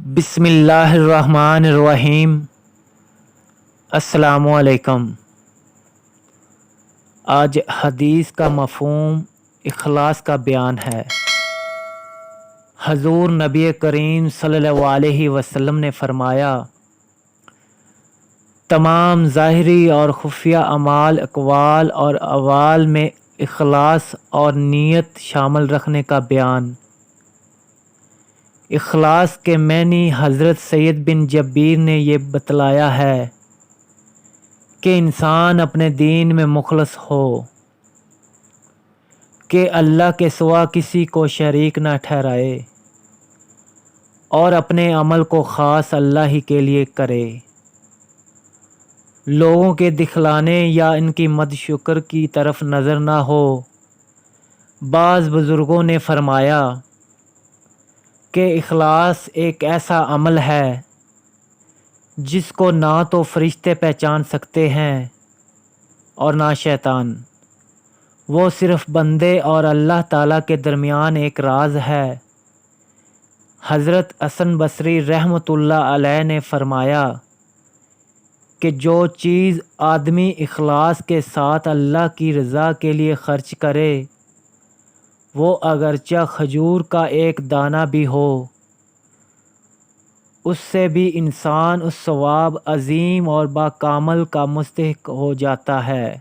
بسم اللہ الرحمن الرحیم۔ السلام علیکم۔ آج حدیث کا مفہوم اخلاص کا بیان ہے۔ حضور نبی کریم صلی اللہ علیہ وسلم نے فرمایا، تمام ظاہری اور خفیہ اعمال، اقوال اور اعمال میں اخلاص اور نیت شامل رکھنے کا بیان۔ اخلاص کے معنی حضرت سید بن جبیر نے یہ بتلایا ہے کہ انسان اپنے دین میں مخلص ہو، کہ اللہ کے سوا کسی کو شریک نہ ٹھہرائے اور اپنے عمل کو خاص اللہ ہی کے لیے کرے، لوگوں کے دکھلانے یا ان کی مد شکر کی طرف نظر نہ ہو۔ بعض بزرگوں نے فرمایا کہ اخلاص ایک ایسا عمل ہے جس کو نہ تو فرشتے پہچان سکتے ہیں اور نہ شیطان، وہ صرف بندے اور اللہ تعالیٰ کے درمیان ایک راز ہے۔ حضرت حسن بصری رحمۃ اللہ علیہ نے فرمایا کہ جو چیز آدمی اخلاص کے ساتھ اللہ کی رضا کے لیے خرچ کرے، وہ اگرچہ کھجور کا ایک دانہ بھی ہو، اس سے بھی انسان اس ثواب عظیم اور باکمال کا مستحق ہو جاتا ہے۔